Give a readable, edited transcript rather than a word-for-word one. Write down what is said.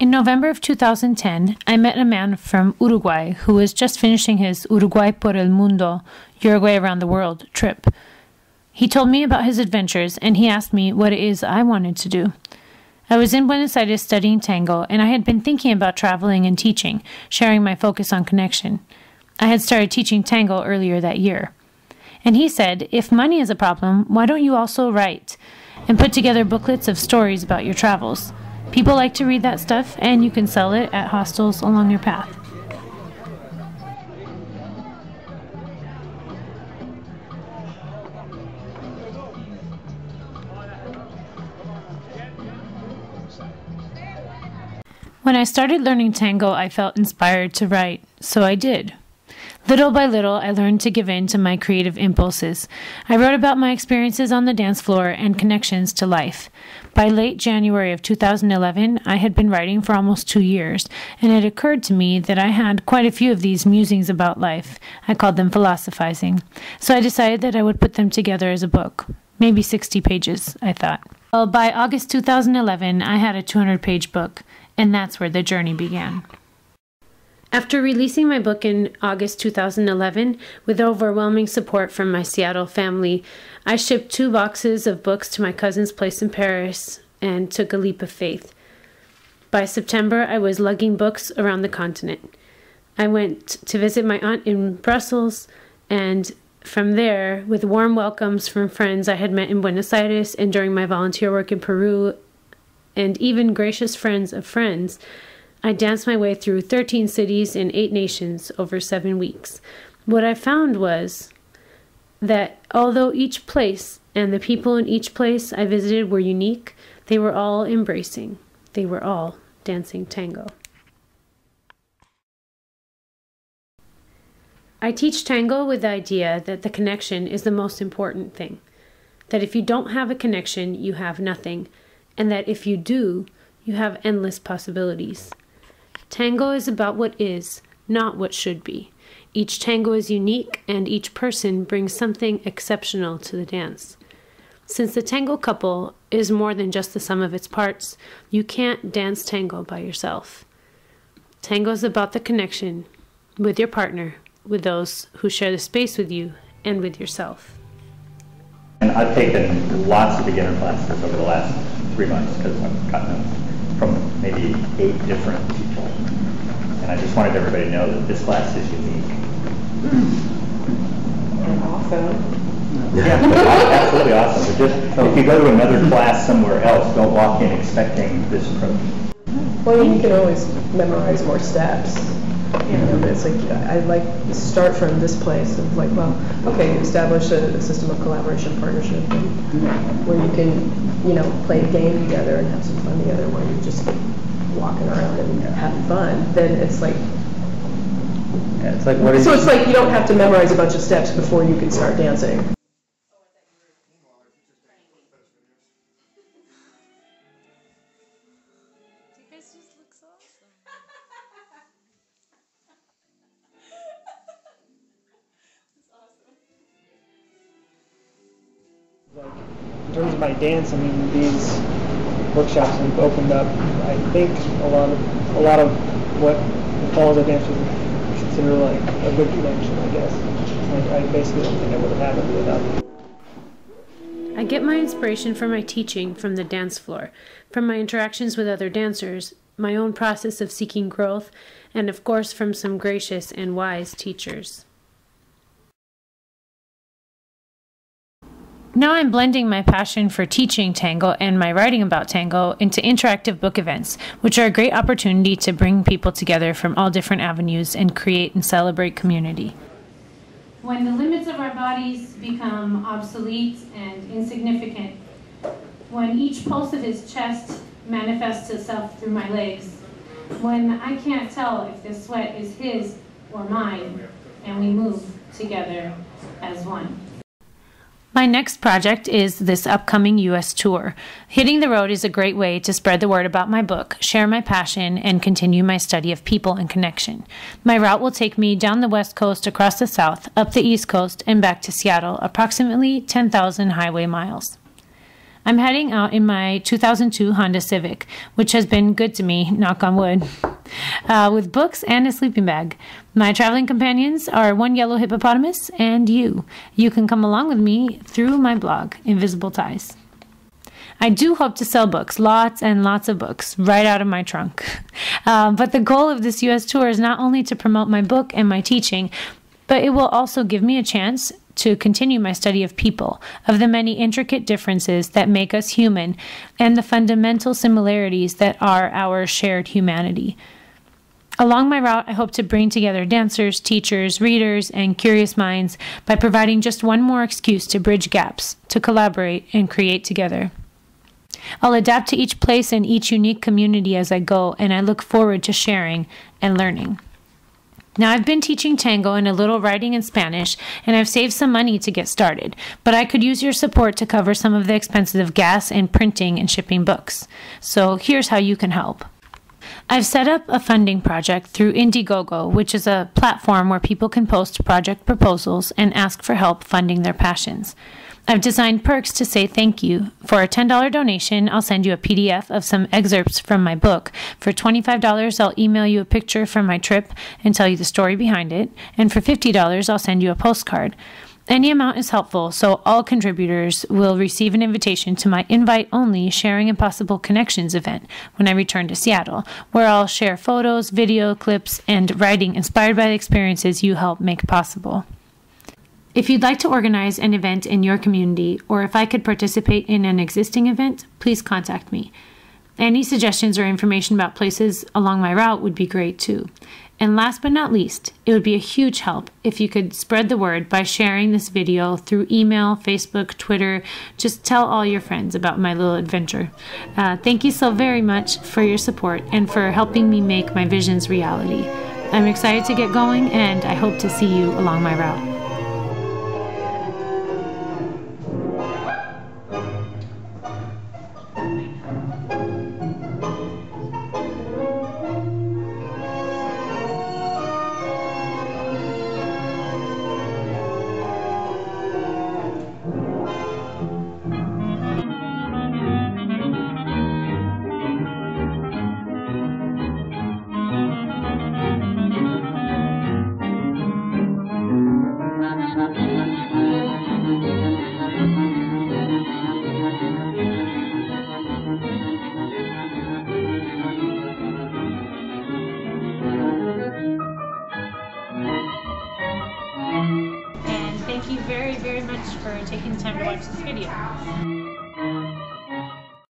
In November of 2010, I met a man from Uruguay who was just finishing his Uruguay por el Mundo, Uruguay around the world trip. He told me about his adventures, and he asked me what it is I wanted to do. I was in Buenos Aires studying tango, and I had been thinking about traveling and teaching, sharing my focus on connection. I had started teaching tango earlier that year. And he said, if money is a problem, why don't you also write and put together booklets of stories about your travels? People like to read that stuff, and you can sell it at hostels along your path. When I started learning tango, I felt inspired to write, so I did. Little by little, I learned to give in to my creative impulses. I wrote about my experiences on the dance floor and connections to life. By late January of 2011, I had been writing for almost 2 years, and it occurred to me that I had quite a few of these musings about life. I called them philosophizing. So I decided that I would put them together as a book. Maybe 60 pages, I thought. Well, by August 2011, I had a 200-page book, and that's where the journey began. After releasing my book in August 2011, with overwhelming support from my Seattle family, I shipped 2 boxes of books to my cousin's place in Paris and took a leap of faith. By September, I was lugging books around the continent. I went to visit my aunt in Brussels, and from there, with warm welcomes from friends I had met in Buenos Aires and during my volunteer work in Peru, and even gracious friends of friends, I danced my way through 13 cities in 8 nations over 7 weeks. What I found was that although each place and the people in each place I visited were unique, they were all embracing. They were all dancing tango. I teach tango with the idea that the connection is the most important thing. That if you don't have a connection, you have nothing. And that if you do, you have endless possibilities. Tango is about what is, not what should be. Each tango is unique, and each person brings something exceptional to the dance. Since the tango couple is more than just the sum of its parts, you can't dance tango by yourself. Tango is about the connection with your partner, with those who share the space with you, and with yourself. And I've taken lots of beginner classes over the last 3 months because I've gotten them from maybe 8 different people. And I just wanted everybody to know that this class is unique. And awesome. Yeah, absolutely awesome. But just, if you go to another class somewhere else, don't walk in expecting this approach. Well, you can always memorize more steps. You know, but it's like, I like to start from this place of like, well, okay, establish a system of collaboration, partnership, and where you can, you know, play a game together and have some fun together where you're just walking around and having fun. Then it's like, yeah, it's like what is so it's like you don't have to memorize a bunch of steps before you can start dancing. In terms of my dance, I mean, these workshops have opened up, I think, a lot of what the calls I dance would consider like a good connection, I guess. I basically don't think I would have happened without it. I get my inspiration from my teaching from the dance floor, from my interactions with other dancers, my own process of seeking growth, and of course from some gracious and wise teachers. Now I'm blending my passion for teaching tango and my writing about tango into interactive book events, which are a great opportunity to bring people together from all different avenues and create and celebrate community. When the limits of our bodies become obsolete and insignificant, when each pulse of his chest manifests itself through my legs, when I can't tell if the sweat is his or mine, and we move together as one. My next project is this upcoming U.S. tour. Hitting the road is a great way to spread the word about my book, share my passion, and continue my study of people and connection. My route will take me down the West Coast, across the South, up the East Coast, and back to Seattle, approximately 10,000 highway miles. I'm heading out in my 2002 Honda Civic, which has been good to me, knock on wood, with books and a sleeping bag. My traveling companions are one yellow hippopotamus and you. You can come along with me through my blog, Invisible Ties. I do hope to sell books, lots and lots of books, right out of my trunk. But the goal of this U.S. tour is not only to promote my book and my teaching, but it will also give me a chance to continue my study of people, of the many intricate differences that make us human, and the fundamental similarities that are our shared humanity. Along my route, I hope to bring together dancers, teachers, readers, and curious minds by providing just one more excuse to bridge gaps, to collaborate and create together. I'll adapt to each place and each unique community as I go, and I look forward to sharing and learning. Now, I've been teaching tango and a little writing in Spanish, and I've saved some money to get started, but I could use your support to cover some of the expenses of gas and printing and shipping books. So here's how you can help. I've set up a funding project through Indiegogo, which is a platform where people can post project proposals and ask for help funding their passions. I've designed perks to say thank you. For a $10 donation, I'll send you a PDF of some excerpts from my book. For $25, I'll email you a picture from my trip and tell you the story behind it. And for $50, I'll send you a postcard. Any amount is helpful, so all contributors will receive an invitation to my invite-only Sharing Impossible Connections event when I return to Seattle, where I'll share photos, video clips, and writing inspired by the experiences you help make possible. If you'd like to organize an event in your community, or if I could participate in an existing event, please contact me. Any suggestions or information about places along my route would be great too. And last but not least, it would be a huge help if you could spread the word by sharing this video through email, Facebook, Twitter. Just tell all your friends about my little adventure. Thank you so very much for your support and for helping me make my visions reality. I'm excited to get going, and I hope to see you along my route. Thank you very, very much for taking the time to watch this video.